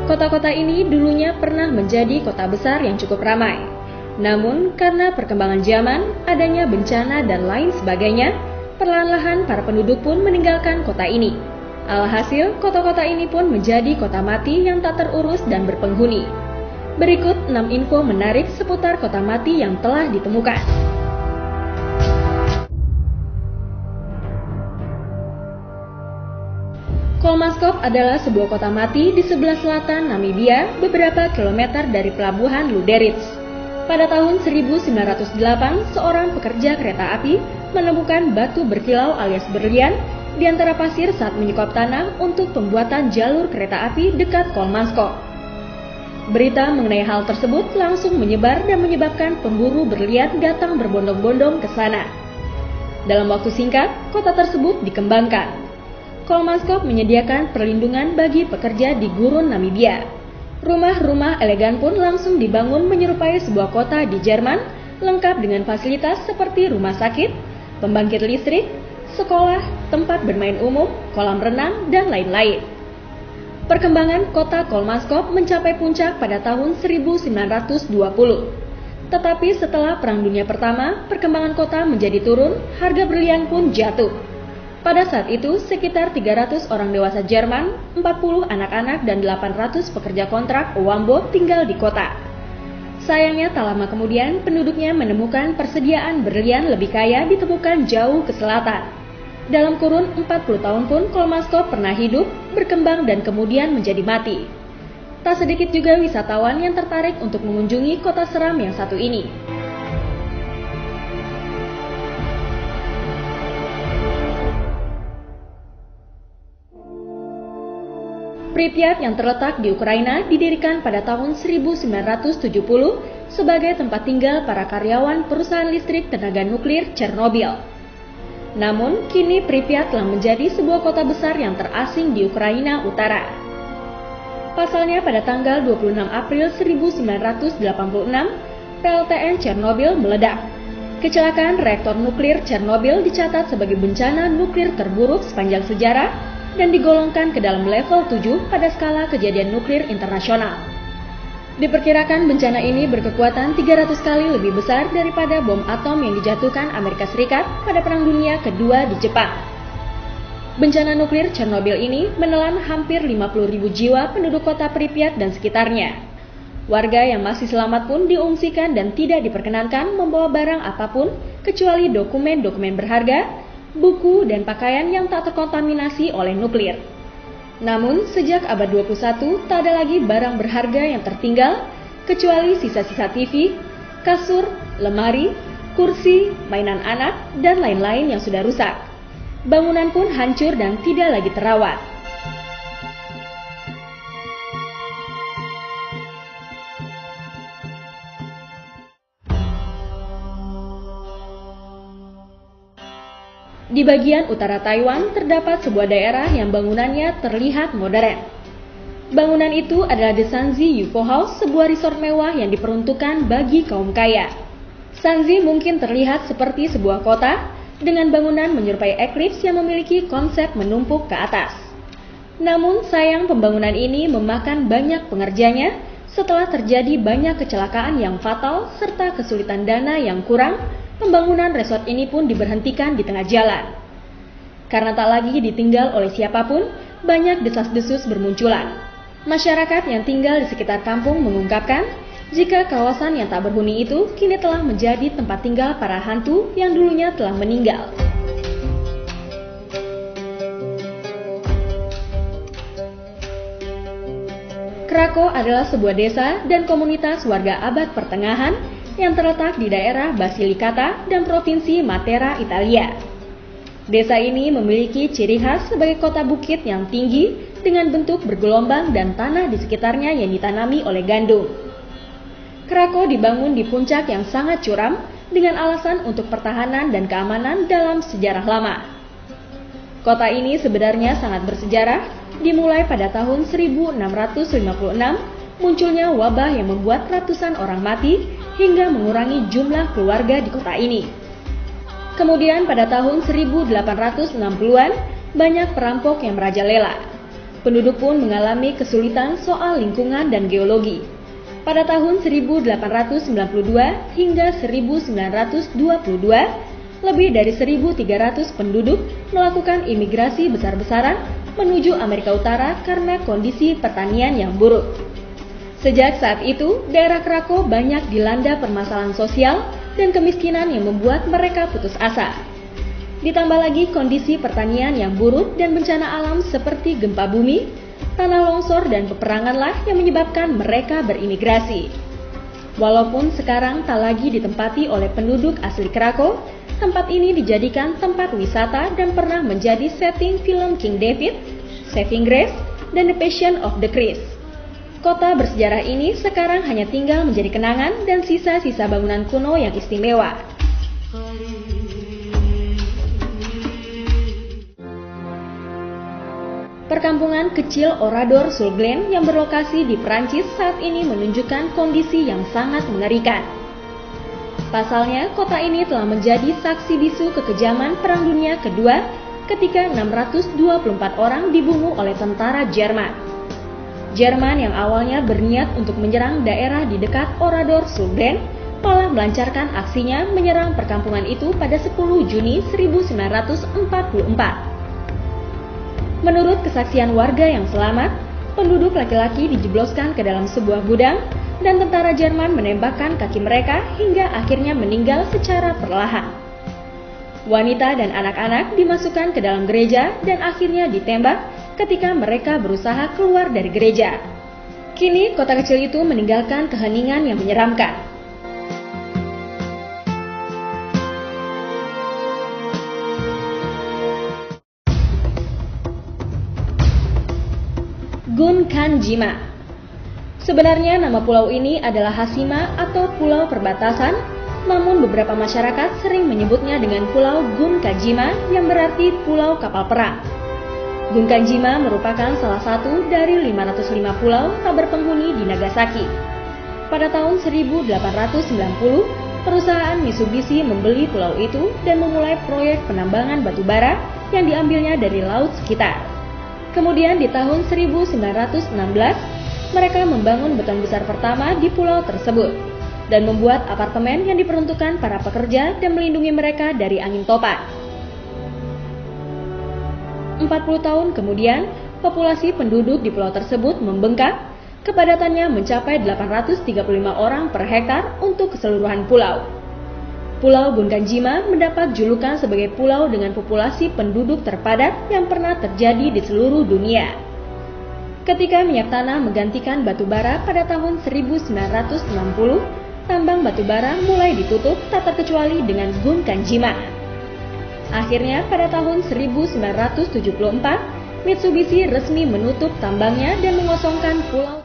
Kota-kota ini dulunya pernah menjadi kota besar yang cukup ramai. Namun, karena perkembangan zaman, adanya bencana dan lain sebagainya, perlahan-lahan para penduduk pun meninggalkan kota ini. Alhasil, kota-kota ini pun menjadi kota mati yang tak terurus dan berpenghuni. Berikut 6 info menarik seputar kota mati yang telah ditemukan. Kolmaskop adalah sebuah kota mati di sebelah selatan Namibia, beberapa kilometer dari pelabuhan Luderitz. Pada tahun 1908, seorang pekerja kereta api menemukan batu berkilau alias berlian di antara pasir saat menyekop tanah untuk pembuatan jalur kereta api dekat Kolmaskop. Berita mengenai hal tersebut langsung menyebar dan menyebabkan pemburu berlian datang berbondong-bondong ke sana. Dalam waktu singkat, kota tersebut dikembangkan. Kolmaskop menyediakan perlindungan bagi pekerja di gurun Namibia. Rumah-rumah elegan pun langsung dibangun menyerupai sebuah kota di Jerman, lengkap dengan fasilitas seperti rumah sakit, pembangkit listrik, sekolah, tempat bermain umum, kolam renang, dan lain-lain. Perkembangan kota Kolmaskop mencapai puncak pada tahun 1920. Tetapi setelah Perang Dunia Pertama, perkembangan kota menjadi turun, harga berlian pun jatuh. Pada saat itu, sekitar 300 orang dewasa Jerman, 40 anak-anak, dan 800 pekerja kontrak Owambo tinggal di kota. Sayangnya tak lama kemudian, penduduknya menemukan persediaan berlian lebih kaya ditemukan jauh ke selatan. Dalam kurun 40 tahun pun, Kolmaskop pernah hidup, berkembang, dan kemudian menjadi mati. Tak sedikit juga wisatawan yang tertarik untuk mengunjungi kota seram yang satu ini. Pripyat yang terletak di Ukraina didirikan pada tahun 1970 sebagai tempat tinggal para karyawan perusahaan listrik tenaga nuklir Chernobyl. Namun, kini Pripyat telah menjadi sebuah kota besar yang terasing di Ukraina Utara. Pasalnya pada tanggal 26 April 1986, PLTN Chernobyl meledak. Kecelakaan reaktor nuklir Chernobyl dicatat sebagai bencana nuklir terburuk sepanjang sejarah dan digolongkan ke dalam level 7 pada skala kejadian nuklir internasional. Diperkirakan bencana ini berkekuatan 300 kali lebih besar daripada bom atom yang dijatuhkan Amerika Serikat pada Perang Dunia Kedua di Jepang. Bencana nuklir Chernobyl ini menelan hampir 50.000 jiwa penduduk kota Pripyat dan sekitarnya. Warga yang masih selamat pun diungsikan dan tidak diperkenankan membawa barang apapun kecuali dokumen-dokumen berharga, buku, dan pakaian yang tak terkontaminasi oleh nuklir. Namun, sejak abad 21, tak ada lagi barang berharga yang tertinggal, kecuali sisa-sisa TV, kasur, lemari, kursi, mainan anak, dan lain-lain yang sudah rusak. Bangunan pun hancur dan tidak lagi terawat. Di bagian utara Taiwan terdapat sebuah daerah yang bangunannya terlihat modern. Bangunan itu adalah The Sanzi UFO House, sebuah resort mewah yang diperuntukkan bagi kaum kaya. Sanzi mungkin terlihat seperti sebuah kota dengan bangunan menyerupai eklips yang memiliki konsep menumpuk ke atas. Namun sayang pembangunan ini memakan banyak pengerjanya setelah terjadi banyak kecelakaan yang fatal serta kesulitan dana yang kurang. Pembangunan resort ini pun diberhentikan di tengah jalan. Karena tak lagi ditinggal oleh siapapun, banyak desas-desus bermunculan. Masyarakat yang tinggal di sekitar kampung mengungkapkan, jika kawasan yang tak berhuni itu kini telah menjadi tempat tinggal para hantu yang dulunya telah meninggal. Krakow adalah sebuah desa dan komunitas warga abad pertengahan yang terletak di daerah Basilicata dan provinsi Matera, Italia. Desa ini memiliki ciri khas sebagai kota bukit yang tinggi dengan bentuk bergelombang dan tanah di sekitarnya yang ditanami oleh gandum. Krakow dibangun di puncak yang sangat curam dengan alasan untuk pertahanan dan keamanan dalam sejarah lama. Kota ini sebenarnya sangat bersejarah, dimulai pada tahun 1656 munculnya wabah yang membuat ratusan orang mati hingga mengurangi jumlah keluarga di kota ini. Kemudian pada tahun 1860-an banyak perampok yang merajalela. Penduduk pun mengalami kesulitan soal lingkungan dan geologi. Pada tahun 1892 hingga 1922, lebih dari 1.300 penduduk melakukan imigrasi besar-besaran menuju Amerika Utara karena kondisi pertanian yang buruk. Sejak saat itu, daerah Krakow banyak dilanda permasalahan sosial dan kemiskinan yang membuat mereka putus asa. Ditambah lagi kondisi pertanian yang buruk dan bencana alam seperti gempa bumi, tanah longsor dan peperanganlah yang menyebabkan mereka berimigrasi. Walaupun sekarang tak lagi ditempati oleh penduduk asli Krakow, tempat ini dijadikan tempat wisata dan pernah menjadi setting film King David, Saving Grace, dan The Passion of the Christ. Kota bersejarah ini sekarang hanya tinggal menjadi kenangan dan sisa-sisa bangunan kuno yang istimewa. Perkampungan kecil Oradour-sur-Glane yang berlokasi di Prancis saat ini menunjukkan kondisi yang sangat mengerikan. Pasalnya, kota ini telah menjadi saksi bisu kekejaman Perang Dunia Kedua ketika 624 orang dibunuh oleh tentara Jerman. Jerman yang awalnya berniat untuk menyerang daerah di dekat Oradour-sur-Glane malah melancarkan aksinya menyerang perkampungan itu pada 10 Juni 1944. Menurut kesaksian warga yang selamat, penduduk laki-laki dijebloskan ke dalam sebuah gudang dan tentara Jerman menembakkan kaki mereka hingga akhirnya meninggal secara perlahan. Wanita dan anak-anak dimasukkan ke dalam gereja dan akhirnya ditembak ketika mereka berusaha keluar dari gereja. Kini kota kecil itu meninggalkan keheningan yang menyeramkan. Gunkanjima. Sebenarnya nama pulau ini adalah Hashima atau pulau perbatasan, namun beberapa masyarakat sering menyebutnya dengan pulau Gunkanjima yang berarti pulau kapal perang. Gunkanjima merupakan salah satu dari 505 pulau tak berpenghuni di Nagasaki. Pada tahun 1890, perusahaan Mitsubishi membeli pulau itu dan memulai proyek penambangan batu bara yang diambilnya dari laut sekitar. Kemudian di tahun 1916, mereka membangun beton besar pertama di pulau tersebut dan membuat apartemen yang diperuntukkan para pekerja dan melindungi mereka dari angin topan. 40 tahun kemudian, populasi penduduk di pulau tersebut membengkak, kepadatannya mencapai 835 orang per hektar untuk keseluruhan pulau. Pulau Gunkanjima mendapat julukan sebagai pulau dengan populasi penduduk terpadat yang pernah terjadi di seluruh dunia. Ketika minyak tanah menggantikan batu bara pada tahun 1960, tambang batu bara mulai ditutup tak terkecuali dengan Gunkanjima. Akhirnya pada tahun 1974, Mitsubishi resmi menutup tambangnya dan mengosongkan pulau